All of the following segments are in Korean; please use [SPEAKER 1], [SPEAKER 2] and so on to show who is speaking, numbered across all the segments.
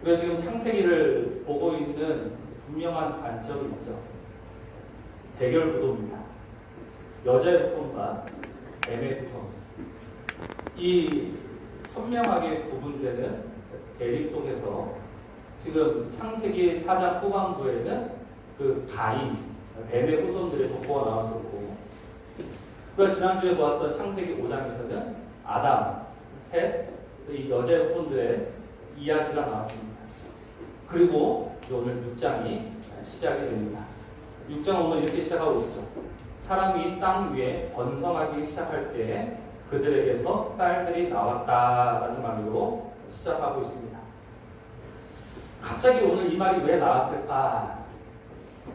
[SPEAKER 1] 우리가 지금 창세기를 보고 있는 분명한 관점이 있죠. 대결 구도입니다. 여자의 후손과 뱀의 후손. 이 선명하게 구분되는 대립 속에서 지금 창세기 4장 후반부에는 그 가인, 뱀의 후손들의 족보가 나왔었고, 우리가 지난주에 보았던 창세기 5장에서는 아담, 셋, 그래서 이 여자의 후손들의 이야기가 나왔습니다. 그리고 오늘 6장이 시작이 됩니다. 6장 오늘 이렇게 시작하고 있죠. 사람이 땅 위에 번성하기 시작할 때 그들에게서 딸들이 나왔다라는 말로 시작하고 있습니다. 갑자기 오늘 이 말이 왜 나왔을까?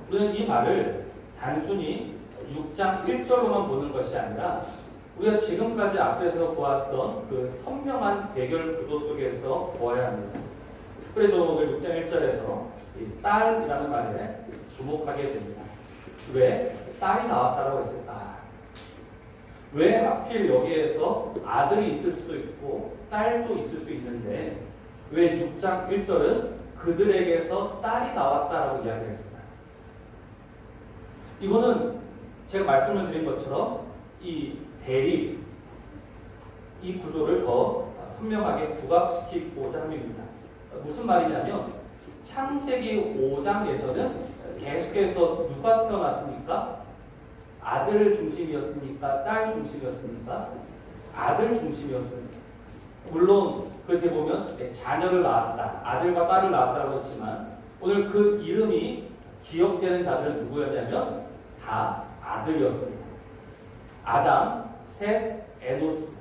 [SPEAKER 1] 우리는 이 말을 단순히 6장 1절로만 보는 것이 아니라 우리가 지금까지 앞에서 보았던 그 선명한 대결 구도 속에서 보아야 합니다. 그래서 오늘 6장 1절에서 이 딸이라는 말에 주목하게 됩니다. 왜 딸이 나왔다라고 했을까? 왜 하필 여기에서 아들이 있을 수도 있고 딸도 있을 수 있는데 왜 6장 1절은 그들에게서 딸이 나왔다라고 이야기를 했을까? 이거는 제가 말씀을 드린 것처럼 이 대립, 이 구조를 더 선명하게 부각시키고자 합니다. 무슨 말이냐면 창세기 5장에서는 계속해서 누가 태어났습니까? 아들 중심이었습니까? 딸 중심이었습니까? 아들 중심이었습니다. 물론 그렇게 보면 자녀를 낳았다, 아들과 딸을 낳았다고 했지만 오늘 그 이름이 기억되는 자들은 누구였냐면 다 아들이었습니다. 아담, 셋, 에노스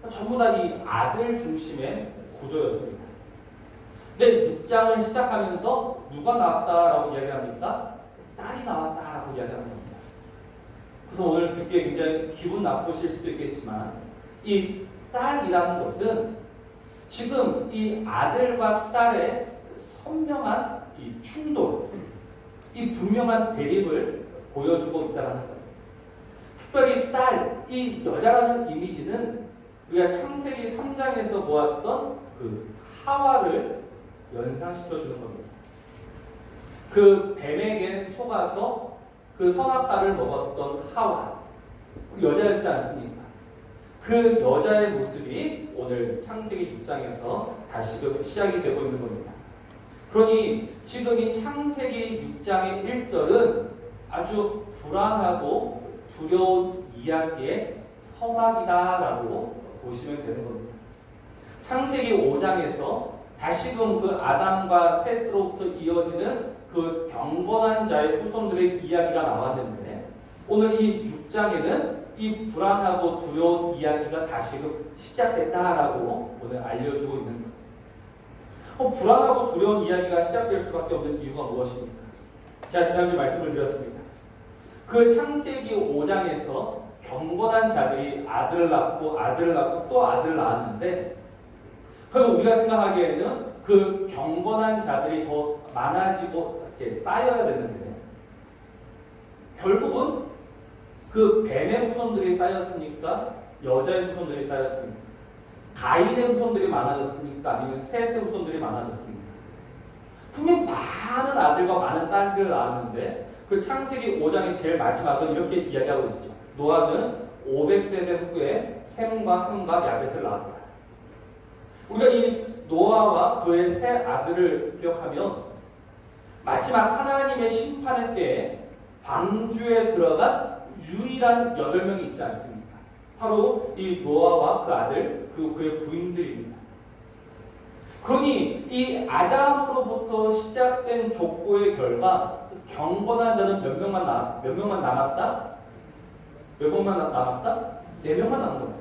[SPEAKER 1] 전부 다 이 아들 중심의 구조였습니다. 근데 6장을 시작하면서 누가 나왔다라고 이야기합니까? 딸이 나왔다라고 이야기합니다. 그래서 오늘 듣기에 굉장히 기분 나쁘실 수도 있겠지만 이 딸이라는 것은 지금 이 아들과 딸의 선명한 이 충돌, 이 분명한 대립을 보여주고 있다는 거예요. 특별히 딸, 이 여자라는 이미지는 우리가 창세기 3장에서 보았던 그 하와를 연상시켜주는 겁니다. 그 뱀에게 속아서 그 선악과를 먹었던 하와, 그 여자였지 않습니까? 그 여자의 모습이 오늘 창세기 6장에서 다시금 시작이 되고 있는 겁니다. 그러니 지금 이 창세기 6장의 1절은 아주 불안하고 두려운 이야기의 서막이다라고 보시면 되는 겁니다. 창세기 5장에서 다시금 그 아담과 셋으로부터 이어지는 그 경건한 자의 후손들의 이야기가 나왔는데 오늘 이 6장에는 이 불안하고 두려운 이야기가 다시금 시작됐다라고 오늘 알려주고 있는 거예요. 불안하고 두려운 이야기가 시작될 수밖에 없는 이유가 무엇입니까? 제가 지난주 말씀을 드렸습니다. 그 창세기 5장에서 경건한 자들이 아들을 낳고 또 아들을 낳았는데 그럼 우리가 생각하기에는 그 경건한 자들이 더 많아지고 이렇게 쌓여야 되는데 결국은 그 뱀의 후손들이 쌓였습니까? 여자의 후손들이 쌓였습니까? 가인의 후손들이 많아졌습니까? 아니면 셋의 후손들이 많아졌습니까? 분명 많은 아들과 많은 딸들을 낳았는데 그 창세기 5장의 제일 마지막은 이렇게 이야기하고 있죠. 노아는 500세대 후에 셈과 함과 야벳을 낳았다. 우리가 이 노아와 그의 세 아들을 기억하면 마지막 하나님의 심판의 때에 방주에 들어간 유일한 8명이 있지 않습니까? 바로 이 노아와 그 아들 그리고 그의 부인들입니다. 그러니 이 아담으로부터 시작된 족보의 결과 경건한 자는 몇 명만 남았다? 몇 명만 남았다? 4명만 남은 겁니다.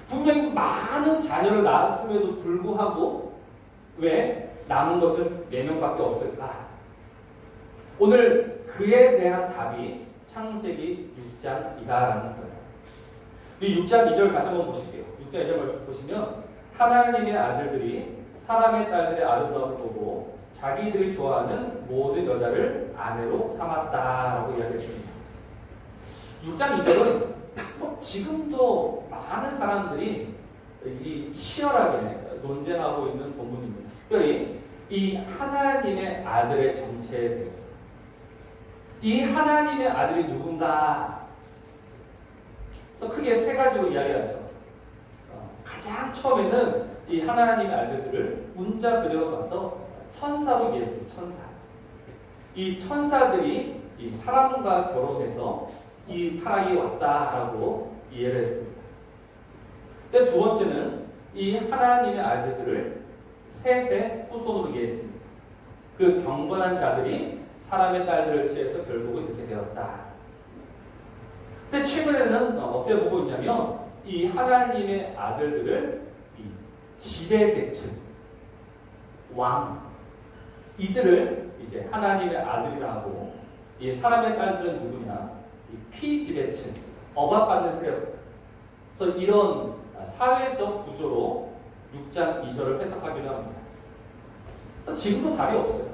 [SPEAKER 1] 분명히 많은 자녀를 낳았음에도 불구하고 왜 남은 것은 4명밖에 없을까? 오늘 그에 대한 답이 창세기 6장이다라는 거예요. 이 6장 2절 다시 한번 보실게요. 6장 2절 보시면 하나님의 아들들이 사람의 딸들의 아름다움을 보고 자기들이 좋아하는 모든 여자를 아내로 삼았다라고 이야기했습니다. 6장 2절은 지금도 많은 사람들이 이 치열하게 논쟁하고 있는 본문입니다. 특별히 이 하나님의 아들의 정체에 대해서, 이 하나님의 아들이 누군가, 그래서 크게 세 가지로 이야기하죠. 가장 처음에는 이 하나님의 아들들을 문자 그대로 봐서 천사로 이해했습니다. 천사. 이 천사들이 이 사람과 결혼해서 이 타락이 왔다라고 이해를 했습니다. 근데 두 번째는 이 하나님의 아들들을 셋의 후손으로 이해했습니다. 그 경건한 자들이 사람의 딸들을 취해서 결국은 이렇게 되었다. 근데 최근에는 어떻게 보고 있냐면 이 하나님의 아들들을 이 지배계층, 왕, 이들을 이제 하나님의 아들이라 하고, 이 사람의 딸들은 누구냐? 이 피지배층, 억압받는 세력. 그래서 이런 사회적 구조로 6장 2절을 해석하기도 합니다. 지금도 답이 없어요.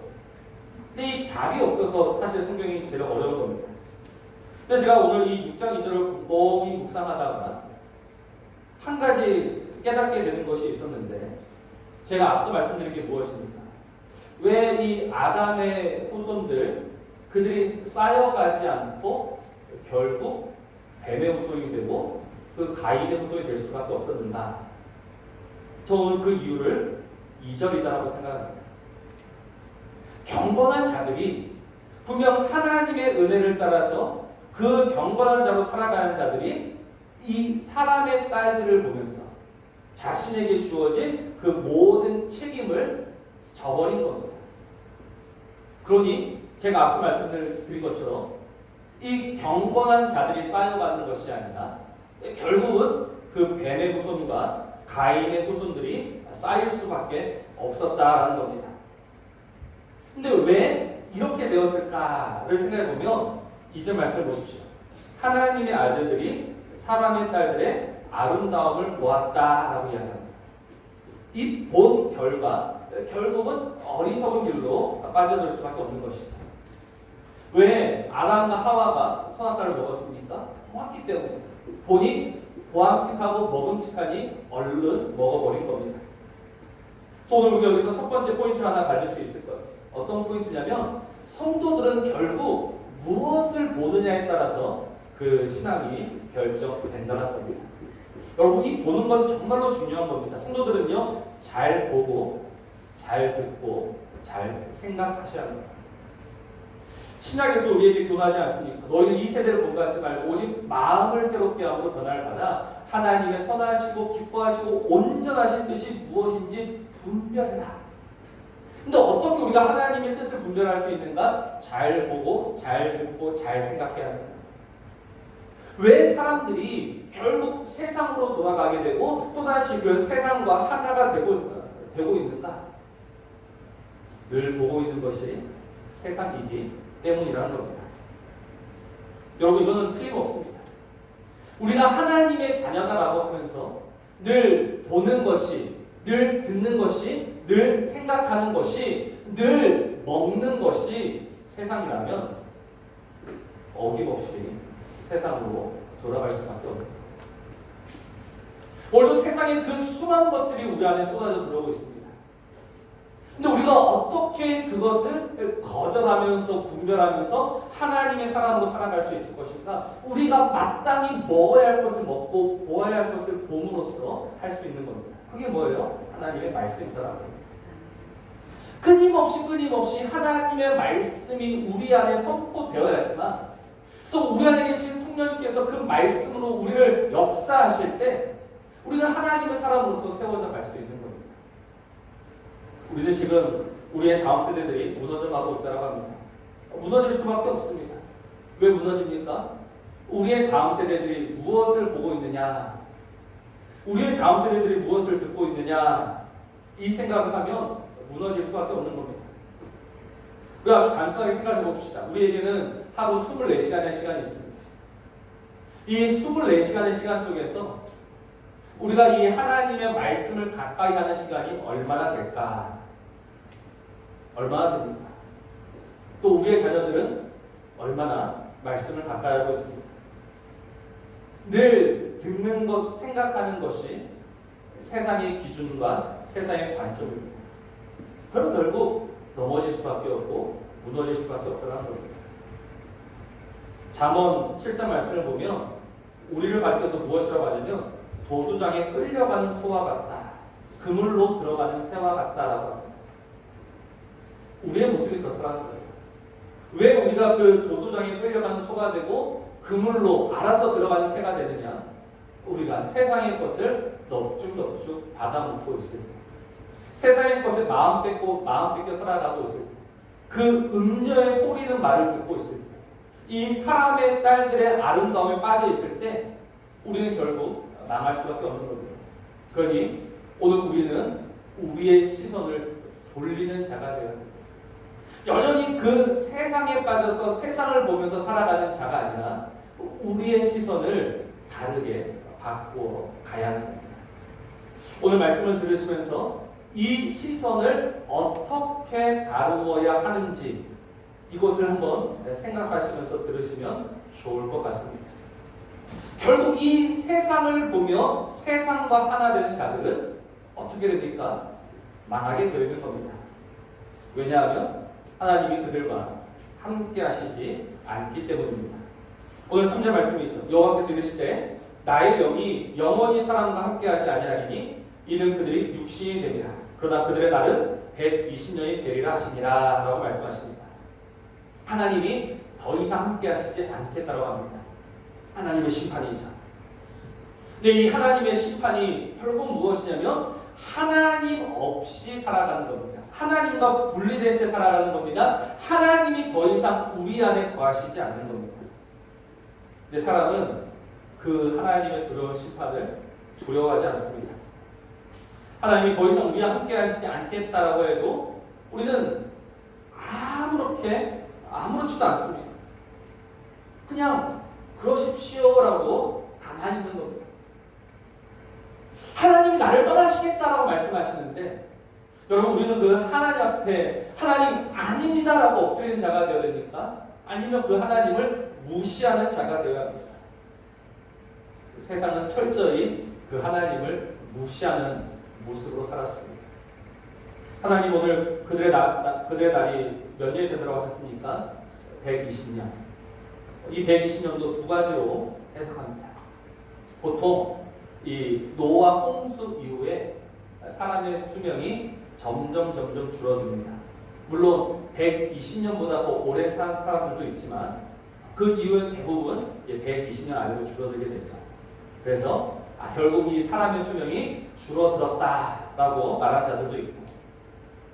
[SPEAKER 1] 근데 이 답이 없어서 사실 성경이 제일 어려운 겁니다. 근데 제가 오늘 이 6장 2절을 곰곰이 묵상하다가 한 가지 깨닫게 되는 것이 있었는데, 제가 앞서 말씀드린 게 무엇입니까? 왜 이 아담의 후손들, 그들이 쌓여가지 않고 결국 뱀의 후손이 되고 그 가인의 후손이 될 수밖에 없었는가? 저는 그 이유를 2절이다라고 생각합니다. 경건한 자들이, 분명 하나님의 은혜를 따라서 그 경건한 자로 살아가는 자들이 이 사람의 딸들을 보면서 자신에게 주어진 그 모든 책임을 저버린 겁니다. 그러니 제가 앞서 말씀드린 것처럼 이 경건한 자들이 쌓여가는 것이 아니라 결국은 그 뱀의 후손과 가인의 후손들이 쌓일 수밖에 없었다라는 겁니다. 근데 왜 이렇게 되었을까를 생각해 보면 이제 말씀을 보십시오. 하나님의 아들들이 사람의 딸들의 아름다움을 보았다라고 이야기합니다. 이 본 결과 결국은 어리석은 길로 빠져들 수밖에 없는 것이죠. 왜 아담과 하와가 선악과를 먹었습니까? 보았기 때문에. 보니 보암직하고 먹음직하니 얼른 먹어버린 겁니다. 그래서 오늘 우리가 여기서 첫 번째 포인트를 하나 가질 수 있을 거예요. 어떤 포인트냐면 성도들은 결국 무엇을 보느냐에 따라서 그 신앙이 결정된다는 겁니다. 여러분, 이 보는 건 정말로 중요한 겁니다. 성도들은요, 잘 보고 잘 듣고 잘 생각하셔야 합니다. 신약에서 우리에게 교훈하지 않습니까? 너희는 이 세대를 본받지 말고 오직 마음을 새롭게 함으로 변화를 받아 하나님의 선하시고 기뻐하시고 온전하신 뜻이 무엇인지 분별해라. 근데 어떻게 우리가 하나님의 뜻을 분별할 수 있는가? 잘 보고 잘 듣고 잘 생각해야 합니다. 왜 사람들이 결국 세상으로 돌아가게 되고 또다시 그 세상과 하나가 되고 있는가? 늘 보고 있는 것이 세상이기 때문이라는 겁니다. 여러분, 이거는 틀림없습니다. 우리가 하나님의 자녀다라고 하면서 늘 보는 것이, 늘 듣는 것이, 늘 생각하는 것이, 늘 먹는 것이 세상이라면 어김없이 세상으로 돌아갈 수밖에 없습니다. 오늘도 세상에 그 수많은 것들이 우리 안에 쏟아져 들어오고 있습니다. 근데 우리가 어떻게 그것을 거절하면서 분별하면서 하나님의 사람으로 살아갈 수 있을 것인가? 우리가 마땅히 먹어야 할 것을 먹고 보아야 할 것을 봄으로써 할 수 있는 겁니다. 그게 뭐예요? 하나님의 말씀이더라고요. 끊임없이 하나님의 말씀이 우리 안에 선포되어야지만, 그래서 우리 안에 계신 성령님께서 그 말씀으로 우리를 역사하실 때 우리는 하나님의 사람으로서 세워져 갈 수 있는 겁니다. 우리는 지금 우리의 다음 세대들이 무너져가고 있다고 합니다. 무너질 수밖에 없습니다. 왜 무너집니까? 우리의 다음 세대들이 무엇을 보고 있느냐, 우리의 다음 세대들이 무엇을 듣고 있느냐, 이 생각을 하면 무너질 수밖에 없는 겁니다. 우리 아주 단순하게 생각해 봅시다. 우리에게는 하루 24시간의 시간이 있습니다. 이 24시간의 시간 속에서 우리가 이 하나님의 말씀을 가까이 하는 시간이 얼마나 될까? 얼마나 됩니까? 또 우리의 자녀들은 얼마나 말씀을 가까이 하고 있습니까? 늘 듣는 것, 생각하는 것이 세상의 기준과 세상의 관점입니다. 그럼 결국 넘어질 수밖에 없고 무너질 수밖에 없더라는 겁니다. 잠언 7장 말씀을 보면 우리를 가리켜서 무엇이라고 하냐면 도수장에 끌려가는 소와 같다. 그물로 들어가는 새와 같다라고 합니다. 우리의 모습이 그렇더라는 거예요. 왜 우리가 그 도수장에 끌려가는 소가 되고 그물로 알아서 들어가는 새가 되느냐? 우리가 세상의 것을 넙죽넙죽 받아먹고 있을 때, 세상의 것에 마음 뺏겨 살아가고 있을 때, 그 음녀의 호리는 말을 듣고 있을 때, 이 사람의 딸들의 아름다움에 빠져 있을 때 우리는 결국 망할 수밖에 없는 겁니다. 그러니 오늘 우리는 우리의 시선을 돌리는 자가 되어야 합니다. 여전히 그 세상에 빠져서 세상을 보면서 살아가는 자가 아니라 우리의 시선을 다르게 바꾸어 가야 합니다. 오늘 말씀을 들으시면서 이 시선을 어떻게 다루어야 하는지 이것을 한번 생각하시면서 들으시면 좋을 것 같습니다. 결국 이 세상을 보며 세상과 하나 되는 자들은 어떻게 됩니까? 망하게 되는 겁니다. 왜냐하면 하나님이 그들과 함께 하시지 않기 때문입니다. 오늘 3절 말씀이죠. 여호와께서 이르시되 나의 영이 영원히 사람과 함께 하지 아니하리니 이는 그들이 육신이 됩니다. 그러나 그들의 날은 120년이 되리라 하시니라 라고 말씀하십니다. 하나님이 더 이상 함께 하시지 않겠다고 합니다. 하나님의 심판이죠. 근데 이 하나님의 심판이 결국 무엇이냐면 하나님 없이 살아가는 겁니다. 하나님과 분리된 채 살아가는 겁니다. 하나님이 더 이상 우리 안에 거하시지 않는 겁니다. 근데 사람은 그 하나님의 두려운 심판을 두려워하지 않습니다. 하나님이 더 이상 우리와 함께 하시지 않겠다라고 해도 우리는 아무렇지도 않습니다. 그냥 그러십시오라고 가만히 있는 겁니다. 하나님이 나를 떠나시겠다라고 말씀하시는데 여러분 우리는 그 하나님 앞에 하나님 아닙니다라고 엎드리는 자가 되어야 됩니까? 아니면 그 하나님을 무시하는 자가 되어야 합니다. 세상은 철저히 그 하나님을 무시하는 모습으로 살았습니다. 하나님 오늘 그들의 날이 몇 년이 되더라고 하셨습니까? 120년. 이 120년도 두 가지로 해석합니다. 보통 이 노아 홍수 이후에 사람의 수명이 점점 줄어듭니다. 물론 120년보다 더 오래 산 사람들도 있지만 그 이후에 대부분 120년 안으로 줄어들게 되죠. 그래서 결국 이 사람의 수명이 줄어들었다라고 말한 자들도 있고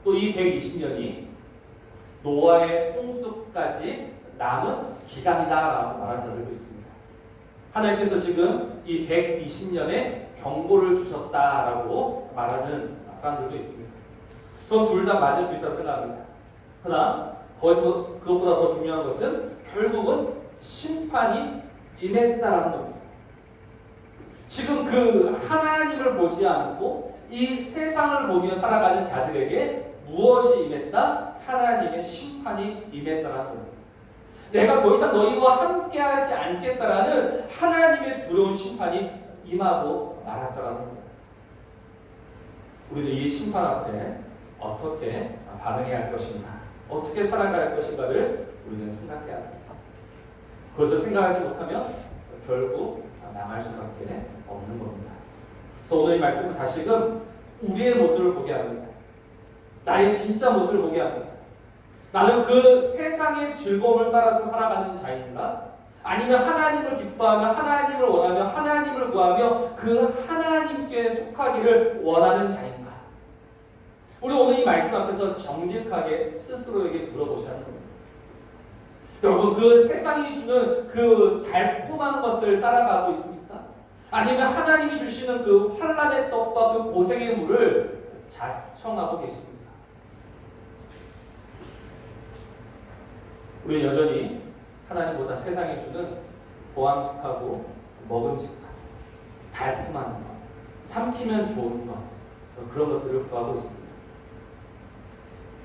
[SPEAKER 1] 또 이 120년이 노아의 홍수까지 남은 기간이다라고 말한 자들도 있습니다. 하나님께서 지금 이 120년의 경고를 주셨다라고 말하는 사람들도 있습니다. 전 둘 다 맞을 수 있다고 생각합니다. 그러나 그것보다 더 중요한 것은 결국은 심판이 임했다라는 겁니다. 지금 그 하나님을 보지 않고 이 세상을 보며 살아가는 자들에게 무엇이 임했다? 하나님의 심판이 임했다라는 겁니다. 내가 더 이상 너희와 함께하지 않겠다라는 하나님의 두려운 심판이 임하고 말았다라는 겁니다. 우리는 이 심판 앞에 어떻게 반응해야 할 것인가, 어떻게 살아가야 할 것인가를 우리는 생각해야 합니다. 그것을 생각하지 못하면 결국 망할 수밖에 없는 겁니다. 그래서 오늘 이 말씀은 다시금 우리의 모습을 보게 합니다. 나의 진짜 모습을 보게 합니다. 나는 그 세상의 즐거움을 따라서 살아가는 자인가? 아니면 하나님을 기뻐하며 하나님을 원하며 하나님을 구하며 그 하나님께 속하기를 원하는 자인가? 우리 오늘 이 말씀 앞에서 정직하게 스스로에게 물어보셔야 하는 겁니다. 여러분 그 세상이 주는 그 달콤한 것을 따라가고 있습니까? 아니면 하나님이 주시는 그 환난의 떡과 그 고생의 물을 자청하고 계십니까? 우리는 여전히 하나님보다 세상이 주는 보암직하고 먹음직한 달콤한 것, 삼키면 좋은 것, 그런 것들을 구하고 있습니다.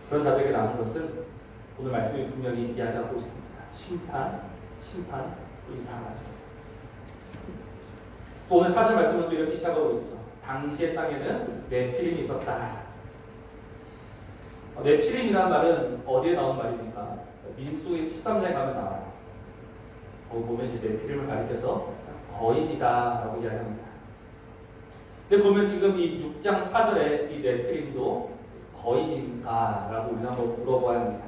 [SPEAKER 1] 그런 자들에게 남은 것은 오늘 말씀이 분명히 이야기하고 있습니다. 심판, 우리다. 오늘 4절 말씀은 또 이렇게 시작하고 있죠. 당시의 땅에는 네피림이 있었다. 네피림이라는 말은 어디에 나온 말입니까? 민수기 13장에 가면 나와요. 거기 보면 이제 네피림을 가리켜서 거인이다라고 이야기합니다. 근데 보면 지금 이 6장 4절에 이 네피림도 거인인가라고 우리는 한번 물어봐야 합니다.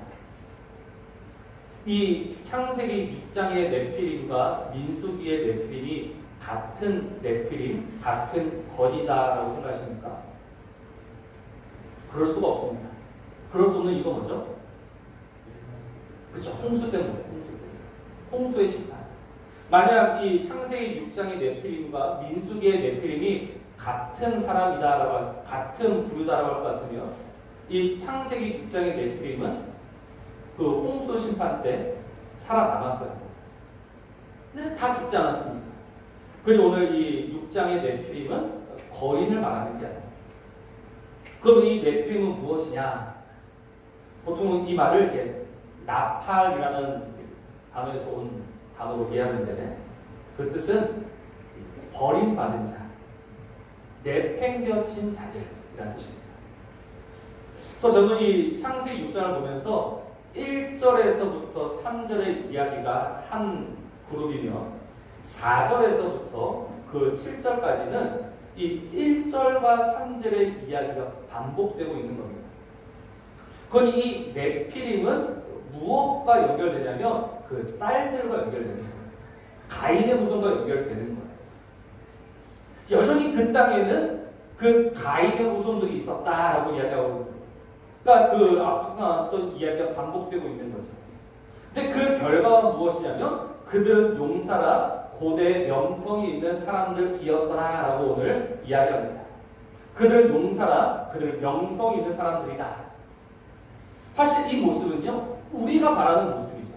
[SPEAKER 1] 이 창세기 6장의 네피림과 민수기의 네피림이 같은 네피림, 같은 거인이다라고 생각하십니까? 그럴 수가 없습니다. 그럴 수 없는 이유가 뭐죠? 그렇죠. 홍수 때문에, 홍수 때문에. 홍수의 심판. 만약 이 창세기 6장의 네피림과 민수기의 네피림이 같은 사람이다라고, 같은 부류다라고 할 것 같으면 이 창세기 6장의 네피림은 그 홍수 심판 때 살아남았어요. 근데 다 죽지 않았습니다. 그리고 오늘 이 6장의 네피림은 거인을 말하는 게 아니에요. 그럼 이 네피림은 무엇이냐? 보통 이 말을 이제 나팔이라는 단어에서 온 단어로 이해하는데 그 뜻은 버림받은 자, 내팽겨친 자들이라는 뜻입니다. 그래서 저는 이 창세기 6장을 보면서 1절에서부터 3절의 이야기가 한 그룹이며 4절에서부터 그 7절까지는 이 1절과 3절의 이야기가 반복되고 있는 겁니다. 그건 이 네피림은 무엇과 연결되냐면 그 딸들과 연결되는 거예요. 가인의 후손과 연결되는 거예요. 여전히 그 땅에는 그 가인의 후손들이 있었다라고 이야기하고, 그러니까 그 앞서 나왔던 이야기가 반복되고 있는 거죠. 근데 그 결과가 무엇이냐면 그들은 용사라 고대 명성이 있는 사람들이었더라라고 오늘 이야기합니다. 그들은 용사라 그들은 명성이 있는 사람들이다. 사실 이 모습은요, 우리가 바라는 모습이죠.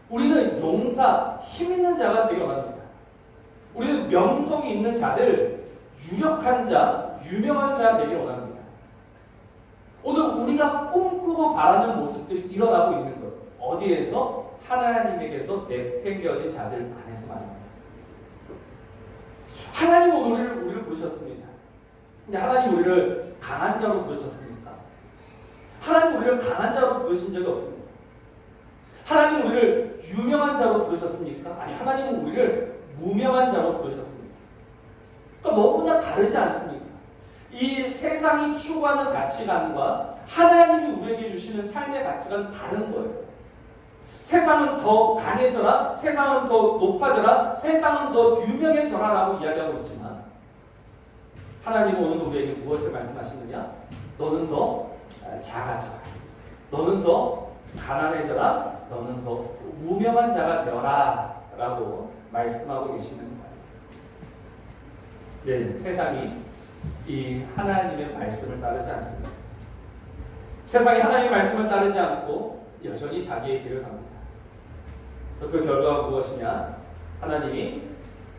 [SPEAKER 1] 우리는 용사, 힘 있는 자가 되기 원합니다. 우리는 명성이 있는 자들, 유력한 자, 유명한 자가 되기 원합니다. 오늘 우리가 꿈꾸고 바라는 모습들이 일어나고 있는 것, 어디에서? 하나님에게서 내팽겨진 자들 안에서 말입니다. 하나님은 우리를 부르셨습니다. 근데 하나님 우리를 강한 자로 부르셨습니까? 하나님 우리를 강한 자로 부르신 적이 없습니다. 하나님 우리를 유명한 자로 부르셨습니까? 아니, 하나님은 우리를 무명한 자로 부르셨습니다. 그러니까 너무나 다르지 않습니까? 이 세상이 추구하는 가치관과 하나님이 우리에게 주시는 삶의 가치관은 다른 거예요. 세상은 더 강해져라, 세상은 더 높아져라, 세상은 더 유명해져라 라고 이야기하고 있지만 하나님은 오늘 우리에게 무엇을 말씀하시느냐? 너는 더 작아져라, 너는 더 가난해져라, 너는 더 무명한 자가 되어라 라고 말씀하고 계시는 거예요. 네, 세상이 이 하나님의 말씀을 따르지 않습니다. 세상이 하나님의 말씀을 따르지 않고 여전히 자기의 길을 갑니다. 그래서 그 결과가 무엇이냐? 하나님이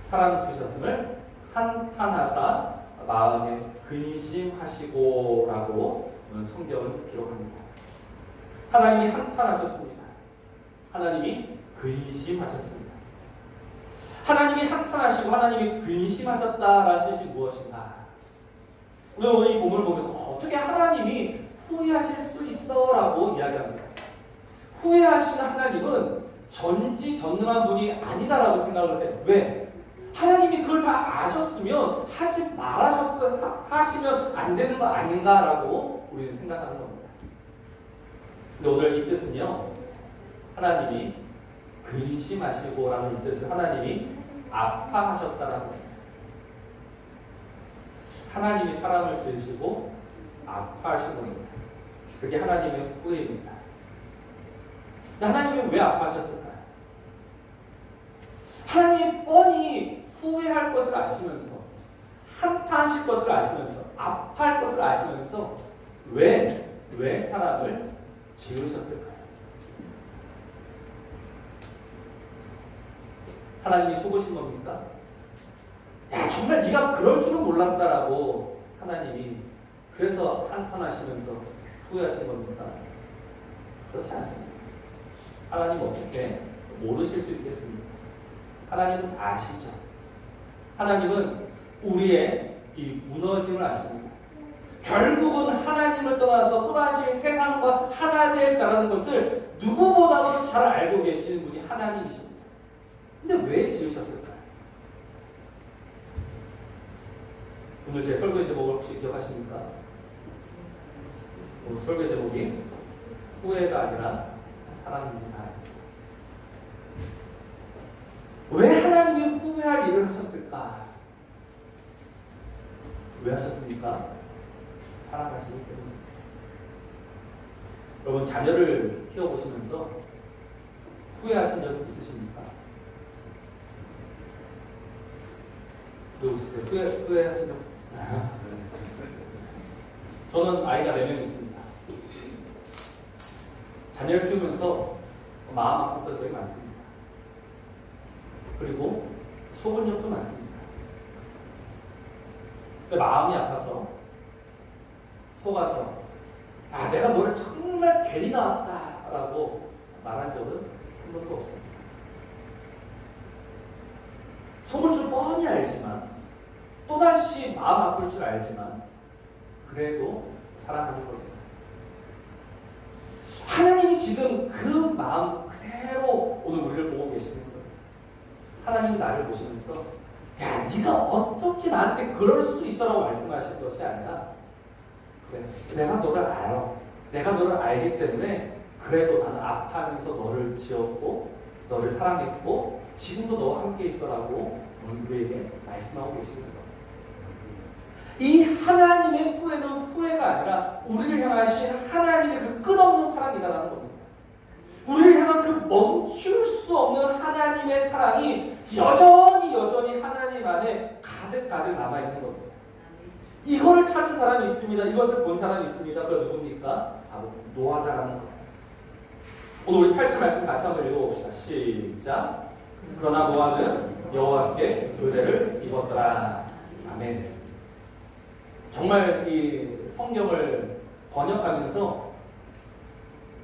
[SPEAKER 1] 사람 지으셨음을 한탄하사 마음에 근심하시고 라고 성경은 기록합니다. 하나님이 한탄하셨습니다. 하나님이 근심하셨습니다. 하나님이 한탄하시고 하나님이 근심하셨다라는 뜻이 무엇인가? 우리는 오늘 이 본문을 보면서 어떻게 하나님이 후회하실 수 있어? 라고 이야기합니다. 후회하시는 하나님은 전지전능한 분이 아니다라고 생각을 해요. 왜? 하나님이 그걸 다 아셨으면 하지 하시면 안 되는 거 아닌가라고 우리는 생각하는 겁니다. 근데 오늘 이 뜻은요, 하나님이 근심하시고라는 이 뜻은 하나님이 아파하셨다라는 겁니다. 하나님이 사람을 지으시고 아파하신 겁니다. 그게 하나님의 후회입니다. 하나님이 왜 아파하셨을까요? 하나님이 뻔히 후회할 것을 아시면서, 한탄하실 것을 아시면서, 아파할 것을 아시면서 왜 사람을 지으셨을까요? 하나님이 속으신 겁니까? 야, 정말 네가 그럴 줄은 몰랐다라고 하나님이 그래서 한탄하시면서 후회하신 겁니까? 그렇지 않습니다. 하나님 어떻게 모르실 수 있겠습니까? 하나님은 아시죠. 하나님은 우리의 이 무너짐을 아십니다. 결국은 하나님을 떠나서 또다시 세상과 하나 될 자라는 것을 누구보다도 잘 알고 계시는 분이 하나님이십니다. 근데 왜 지으셨을까요? 오늘 제 설교 제목을 혹시 기억하십니까? 오늘 설교 제목이 후회가 아니라 사랑입니다. 왜 하나님이 후회할 일을 하셨을까? 왜 하셨습니까? 사랑하시기 때문에. 여러분, 자녀를 키워보시면서 후회하신 적 있으십니까? 후회하신 적? 저는 아이가 4명 있습니다. 자녀를 키우면서 마음 아픈 적이 많습니다. 그리고 속은 적도 많습니다. 근데 마음이 아파서 속아서 내가 노래 정말 괜히 나왔다 라고 말한 적은 한 번도 없습니다. 속을 줄 뻔히 알지만 또다시 마음 아플 줄 알지만 그래도 사랑하는 겁니다. 하나님이 지금 그 마음 그대로 오늘 우리를 보고 계시는 거예요. 하나님이 나를 보시면서 야, 네가 어떻게 나한테 그럴 수 있어라고 말씀하실 것이 아니라 그래, 내가 너를 알아. 내가 너를 알기 때문에 그래도 나는 아파하면서 너를 지었고 너를 사랑했고 지금도 너와 함께 있어라고 오늘 우리에게 말씀하고 계시는 거예요. 이 하나님의 후회는 후회가 아니라 우리를 향하신 하나님의 그 끝없는 사랑이다라는 겁니다. 우리를 향한 그 멈출 수 없는 하나님의 사랑이 여전히 하나님 안에 가득 남아있는 겁니다. 이거를 찾은 사람이 있습니다. 이것을 본 사람이 있습니다. 그건 누굽니까? 바로 노아다라는 거예요. 오늘 우리 8절 말씀 같이 한번 읽어봅시다. 시작. 그러나 노아는 여호와께 의뢰를 입었더라. 아멘. 정말 이 성경을 번역하면서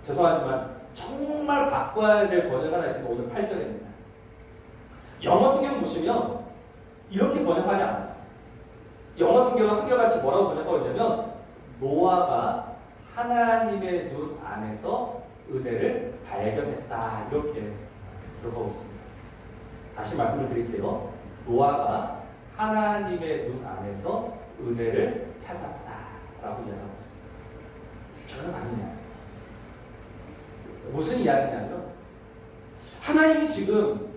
[SPEAKER 1] 죄송하지만 정말 바꿔야 될 번역 하나 있으면 오늘 8절입니다. 영어 성경 보시면 이렇게 번역하지 않아요. 영어 성경은 한결같이 뭐라고 번역하고 있냐면 노아가 하나님의 눈 안에서 은혜를 발견했다 이렇게 들어가고 있습니다. 다시 말씀을 드릴게요. 노아가 하나님의 눈 안에서 은혜를 찾았다라고 이야기하고 있습니다. 전혀 다른 이야기. 무슨 이야기냐면 하나님이 지금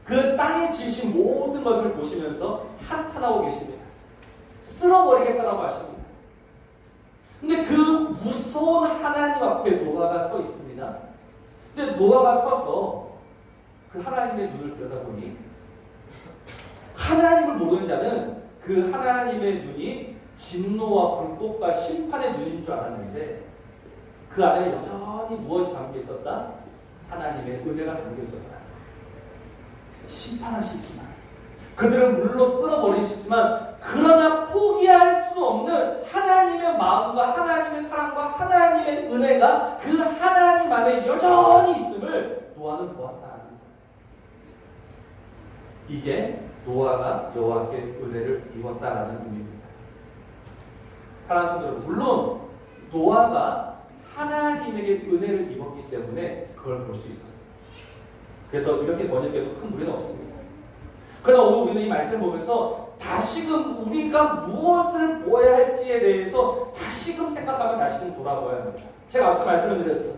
[SPEAKER 1] 그 땅에 지으신 모든 것을 보시면서 한탄하고 계십니다. 쓸어버리겠다라고 하십니다. 근데 그 무서운 하나님 앞에 노아가 서 있습니다. 근데 노아가 서서 그 하나님의 눈을 들여다보니 하나님을 모르는 자는 그 하나님의 눈이 진노와 불꽃과 심판의 눈인 줄 알았는데 그 안에 여전히 무엇이 담겨 있었다? 하나님의 은혜가 담겨 있었다. 심판하시지만 그들은 물로 쓸어버리시지만 그러나 포기할 수 없는 하나님의 마음과 하나님의 사랑과 하나님의 은혜가 그 하나님 안에 여전히 있음을 노아는 보았다는 거예요. 이게 노아가 여호와께 은혜를 입었다라는 의미입니다. 사랑하는 성도 여러분, 물론 노아가 하나님에게 은혜를 입었기 때문에 그걸 볼 수 있었어요. 그래서 이렇게 번역해도 큰 무리는 없습니다. 그러나 오늘 우리는 이 말씀을 보면서 다시금 우리가 무엇을 보아야 할지에 대해서 다시금 생각하면 다시금 돌아보아야 합니다. 제가 앞서 말씀을 드렸죠.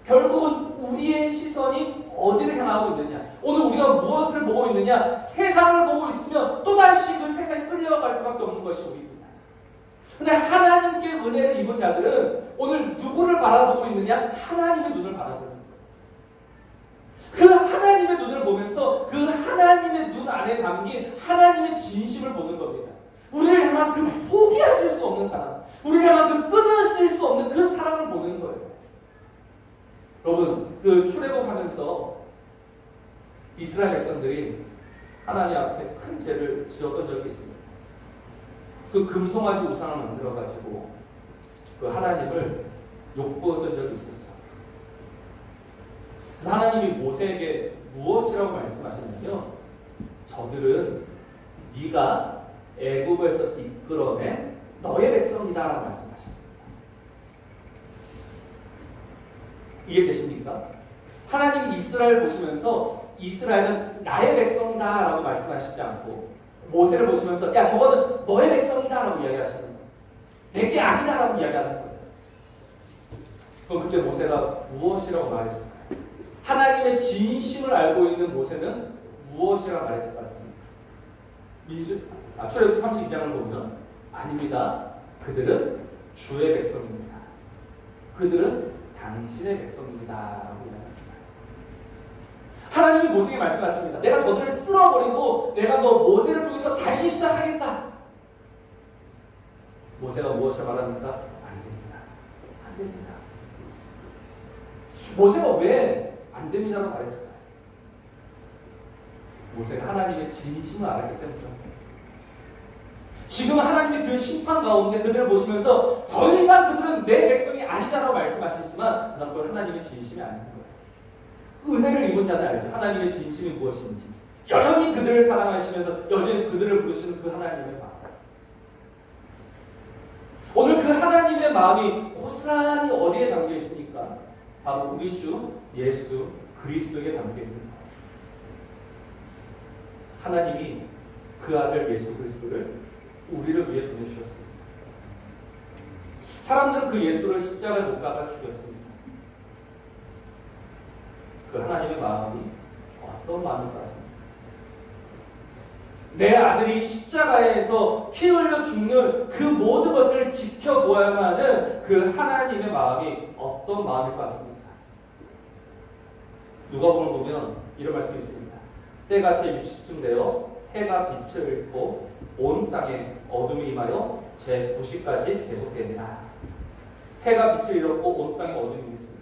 [SPEAKER 1] 결국은 우리의 시선이 어디를 향하고 있느냐, 오늘 우리가 무엇을 보고 있느냐, 세상을 보고 있으면 또다시 그 세상에 끌려갈 수밖에 없는 것이 우리입니다. 근데 하나님께 은혜를 입은 자들은 오늘 누구를 바라보고 있느냐? 하나님의 눈을 바라보는 거예요. 그 하나님의 눈을 보면서 그 하나님의 눈 안에 담긴 하나님의 진심을 보는 겁니다. 우리를 향한 그 포기하실 수 없는 사랑, 우리를 향한 그 끊으실 수 없는 그 사랑을 보는 거예요. 여러분, 그 출애굽하면서 이스라엘 백성들이 하나님 앞에 큰 죄를 지었던 적이 있습니다. 그 금송아지 우상을 만들어가지고 그 하나님을 욕보였던 적이 있었죠. 그래서 하나님이 모세에게 무엇이라고 말씀하셨냐면 저들은 네가 애굽에서 이끌어낸 너의 백성이다라고 말씀하셨습니다. 이해되십니까? 하나님이 이스라엘 보시면서 이스라엘은 나의 백성이다라고 말씀하시지 않고 모세를 보시면서 야 저거는 너의 백성이다라고 이야기하시는 거예요. 내게 아니다라고 이야기하는 거예요. 그럼 그때 모세가 무엇이라고 말했을까요? 하나님의 진심을 알고 있는 모세는 무엇이라고 말했을 것 같습니까? 출애굽기 32장을 보면 아닙니다. 그들은 주의 백성입니다. 그들은 당신의 백성입니다. 라고 이야기합니다. 하나님이 모세에게 말씀하십니다. 내가 저들을 쓸어버리고 내가 너 모세를 통해서 다시 시작하겠다. 모세가 무엇을 말합니까? 안 됩니다. 안 됩니다. 모세가 왜 안 됩니다라고 말했을까요? 모세가 하나님의 진심을 알았기 때문이죠. 지금 하나님의 그 심판 가운데 그들을 보시면서 더 이상 그들은 내 백성이 아니다라고 말씀하시지만 그러나 그건 하나님의 진심이 아닌 거예요. 은혜를 입은 자는 알죠. 하나님의 진심이 무엇인지. 여전히 그들을 사랑하시면서 여전히 그들을 부르시는 그 하나님의 마음. 오늘 그 하나님의 마음이 고스란히 어디에 담겨 있습니까? 바로 우리 주 예수 그리스도에게 담겨 있는 거예요. 하나님이 그 아들 예수 그리스도를 우리를 위해 보내주셨습니다. 사람들은 그 예수를 십자가에 못 박아 죽였습니다. 그 하나님의 마음이 어떤 마음일 것 같습니까? 내 아들이 십자가에서 피 흘려 죽는 그 모든 것을 지켜보아야만 하는 그 하나님의 마음이 어떤 마음일 것 같습니까? 누가복음을 보면 이런 말씀이 있습니다. 때가 제60쯤 되어 해가 빛을 잃고 온 땅에 어둠이 임하여 제90까지 계속되니라. 해가 빛을 잃었고 온 땅에 어둠이 있습니다.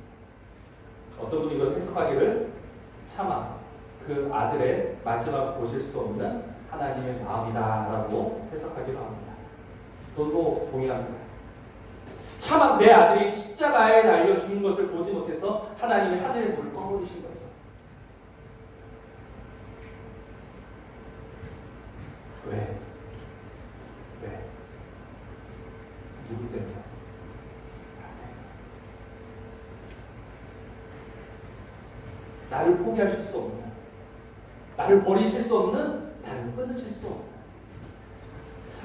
[SPEAKER 1] 어떤 분이 이것을 해석하기를 차마 그 아들의 마지막을 보실 수 없는 하나님의 마음이다라고 해석하기도 합니다. 저도 동의합니다. 차마 내 아들이 십자가에 달려 죽는 것을 보지 못해서 하나님의 하늘의 불을 꺼버리신 거죠. 왜? 누구 때문에? 나를 포기하실 수 없는, 나를 버리실 수 없는, 나를 끊으실 수 없는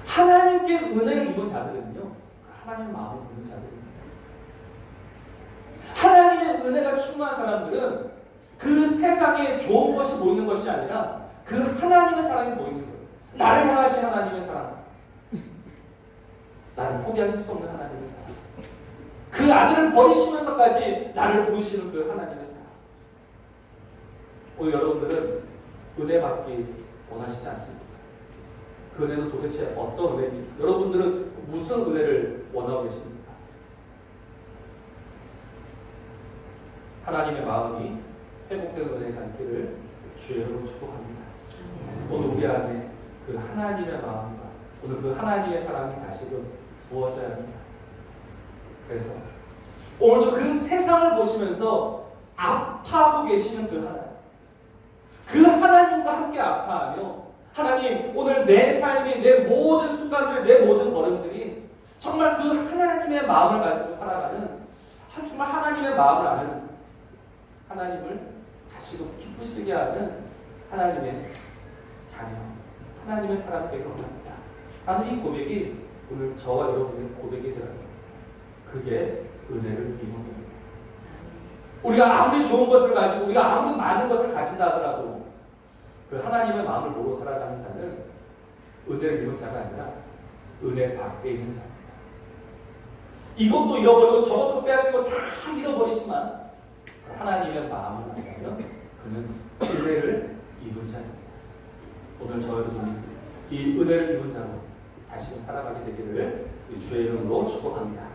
[SPEAKER 1] 하나님께 은혜를 입은 자들은요, 그 하나님의 마음을 보는 자들입니다. 하나님의 은혜가 충만한 사람들은 그 세상에 좋은 것이 보이는 것이 아니라 그 하나님의 사랑이 보이는 거예요. 나를 향하신 하나님의 사랑, 나를 포기하실 수 없는 하나님의 사랑, 그 아들을 버리시면서까지 나를 부르시는 그 하나님의 사랑. 오늘 여러분들은 은혜 받기 원하시지 않습니까? 그 은혜는 도대체 어떤 은혜입니까? 여러분들은 무슨 은혜를 원하고 계십니까? 하나님의 마음이 회복된 은혜가 있기를 주의 이름으로 축복합니다. 오늘 우리 안에 그 하나님의 마음과 오늘 그 하나님의 사랑이 다시금 부어져야 합니다. 그래서 오늘도 그 세상을 보시면서 아파하고 계시는 그 하나님, 그 하나님과 함께 아파하며 하나님 오늘 내 삶이 내 모든 순간들 내 모든 걸음들이 정말 그 하나님의 마음을 가지고 살아가는 정말 하나님의 마음을 아는 하나님을 다시금 기쁘시게 하는 하나님의 자녀, 하나님의 사람 되기를 원합니다. 나는 이 고백이 오늘 저와 여러분의 고백이 되어요. 그게 은혜를 입는 겁니다. 우리가 아무리 좋은 것을 가지고 우리가 아무리 많은 것을 가진다 하더라도 그 하나님의 마음을 모르고 살아가는 자는 은혜를 입는 자가 아니라 은혜 밖에 있는 자입니다. 이것도 잃어버리고 저것도 빼앗기고 다 잃어버리지만 하나님의 마음을 안다면 그는 은혜를 입은 자입니다. 오늘 저 여러분이 이 은혜를 입은 자로 다시금 살아가게 되기를 주의 이름으로 축복합니다.